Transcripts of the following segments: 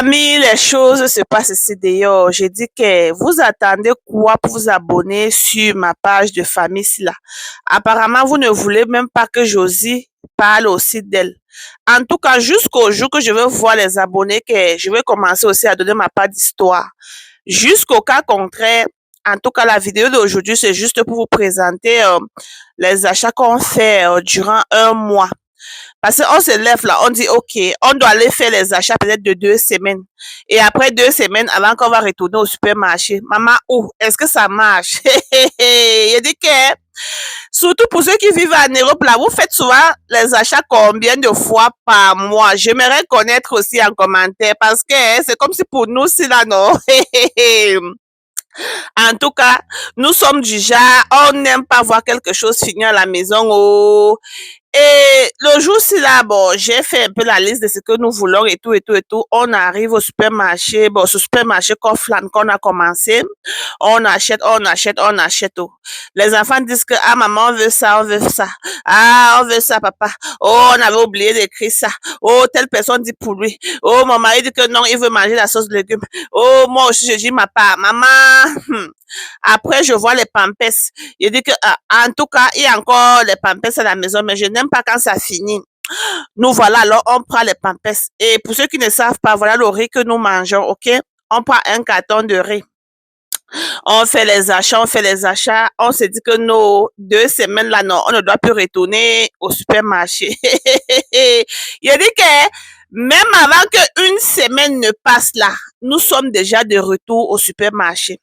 Amis, les choses se passent ici d'ailleurs. J'ai dit que vous attendez quoi pour vous abonner sur ma page de famille là. Apparemment, vous ne voulez même pas que Josie parle aussi d'elle. En tout cas, jusqu'au jour que je vais voir les abonnés, que je vais commencer aussi à donner ma part d'histoire. Jusqu'au cas contraire, en tout cas, la vidéo d'aujourd'hui, c'est juste pour vous présenter les achats qu'on fait durant un mois. Parce qu'on se lève là, on dit, OK, on doit aller faire les achats peut-être de 2 semaines. Et après 2 semaines, avant qu'on va retourner au supermarché, maman, où? Est-ce que ça marche? Il dit que, surtout pour ceux qui vivent en Europe, là, vous faites souvent les achats combien de fois par mois? J'aimerais connaître aussi en commentaire parce que c'est comme si pour nous, c'est là, non? En tout cas, nous sommes du genre, on n'aime pas voir quelque chose finir à la maison. Oh. Et le jour-ci là, bon, j'ai fait un peu la liste de ce que nous voulons et tout, et tout, et tout. On arrive au supermarché, bon, ce supermarché Kaufland qu'on a commencé. On achète, on achète, on achète tout. Les enfants disent que, ah, maman, on veut ça, on veut ça. Ah, on veut ça, papa. Oh, on avait oublié d'écrire ça. Oh, telle personne dit pour lui. Oh, mon mari dit que non, il veut manger la sauce de légumes. Oh, moi aussi, je dis ma part. Maman, après, je vois les pampers. Je dis que, en tout cas, il y a encore les pampers à la maison, mais je n'aime pas quand ça finit. Nous voilà, alors on prend les pampers. Et pour ceux qui ne savent pas, voilà le riz que nous mangeons, ok? On prend un carton de riz. On fait les achats, on fait les achats. On se dit que nos 2 semaines là, non, on ne doit plus retourner au supermarché. Il dit que même avant qu'une semaine ne passe là, nous sommes déjà de retour au supermarché.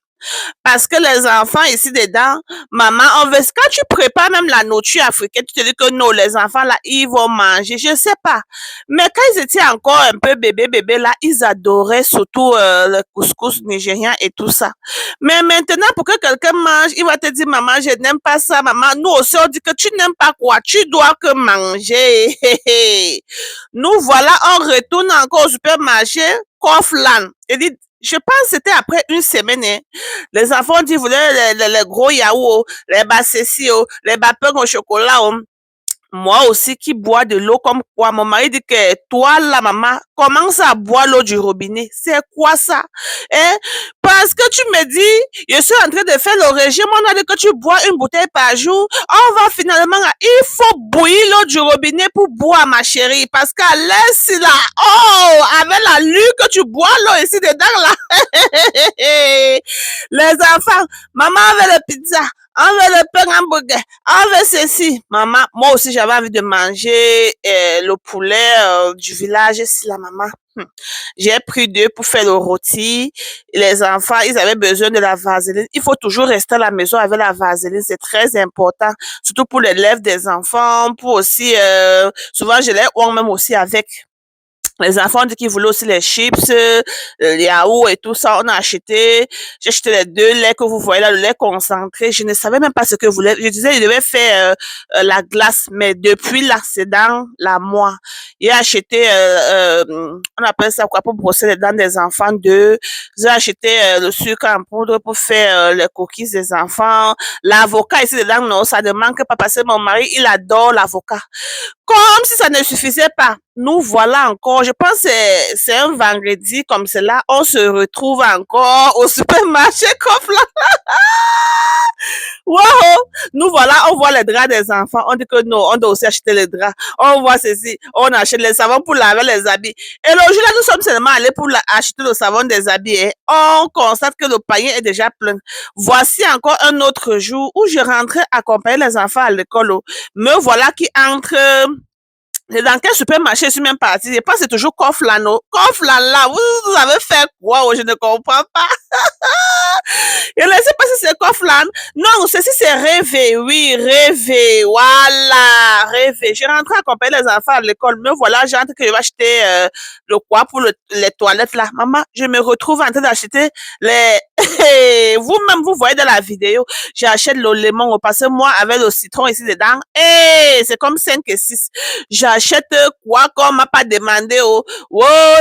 Parce que les enfants ici dedans, maman, on veut, quand tu prépares même la nourriture africaine, tu te dis que non, les enfants là, ils vont manger, je sais pas. Mais quand ils étaient encore un peu bébé là, ils adoraient surtout le couscous nigérien et tout ça. Mais maintenant, pour que quelqu'un mange, il va te dire, maman, je n'aime pas ça, maman. Nous aussi, on dit que tu n'aimes pas quoi, tu dois que manger. Nous voilà, on retourne encore au supermarché, Kaufland. Il dit, je pense que c'était après une semaine. Hein. Les enfants disent, vous voulez les gros yaourts, les bassessis, les pains au chocolat. Moi aussi qui bois de l'eau comme quoi. Mon mari dit que toi, la maman, commence à boire l'eau du robinet. C'est quoi ça? Hein? Parce que tu me dis, je suis en train de faire le régime, on a dit que tu bois une bouteille par jour. On va finalement, il faut bouillir l'eau du robinet pour boire, ma chérie. Parce qu'à l'aise, là, oh, avec la lue que tu bois l'eau ici dedans, là. Les enfants, maman avait la pizza. On veut le pain hamburger, on veut ceci. Maman, moi aussi j'avais envie de manger le poulet du village, si la maman. J'ai pris 2 pour faire le rôti. Les enfants, ils avaient besoin de la vaseline. Il faut toujours rester à la maison avec la vaseline, c'est très important. Surtout pour les lèvres des enfants, pour aussi, souvent je les oins même aussi avec. Les enfants ont dit qu'ils voulaient aussi les chips, les yaourts et tout ça. On a acheté. J'ai acheté les 2 laits que vous voyez là, le lait concentré. Je ne savais même pas ce que vous voulez. Je disais, il devait faire la glace, mais depuis là, c'est dans la mois. J'ai acheté, on appelle ça quoi, pour brosser les dents des enfants. J'ai acheté le sucre en poudre pour faire les cookies des enfants. L'avocat ici dedans, non, ça ne manque pas parce que mon mari, il adore l'avocat. Comme si ça ne suffisait pas. Nous voilà encore, je pense que c'est un vendredi comme cela, on se retrouve encore au supermarché comme là. Wow! Nous voilà, on voit les draps des enfants, on dit que non, on doit aussi acheter les draps. On voit ceci, on achète les savons pour laver les habits. Et le jour là, nous sommes seulement allés pour acheter le savon des habits. Et on constate que le panier est déjà plein. Voici encore un autre jour où je rentrais accompagner les enfants à l'école. Me voilà qui entre c'est dans quel supermarché je suis même partie? Je pense que c'est toujours Kaufland. Kaufland là, vous avez fait quoi? Je ne comprends pas. Je ne sais pas si c'est Kaufland. Non, ceci c'est rêvé. Oui, rêvé. Voilà, rêvé. J'ai rentré accompagner les enfants à l'école. Me voilà, j'entre que je vais acheter le quoi pour les toilettes là. Maman, je me retrouve en train d'acheter les... Vous-même, vous voyez dans la vidéo, j'achète le lemon parce que moi, avec le citron ici dedans, c'est comme 5 et 6. J'achète quoi qu'on m'a pas demandé. Oh,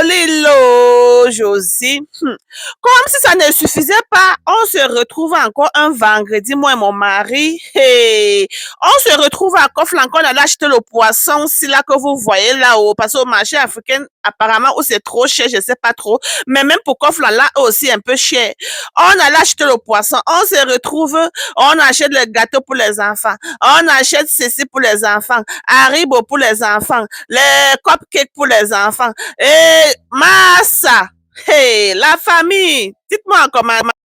Lilo, Josie. Comme si ça ne suffisait pas, on se retrouve encore un vendredi, moi et mon mari. On se retrouve à Kaufland, on allait acheter le poisson, si là que vous voyez là-haut, parce qu'au marché africain, apparemment, ou c'est trop cher, je sais pas trop. Mais même pour Kofla, là aussi un peu cher. On allait acheter le poisson, on se retrouve, on achète le gâteau pour les enfants, on achète ceci pour les enfants, Haribo pour les enfants, les cupcakes pour les enfants. Et massa, hey, la famille, dites-moi comment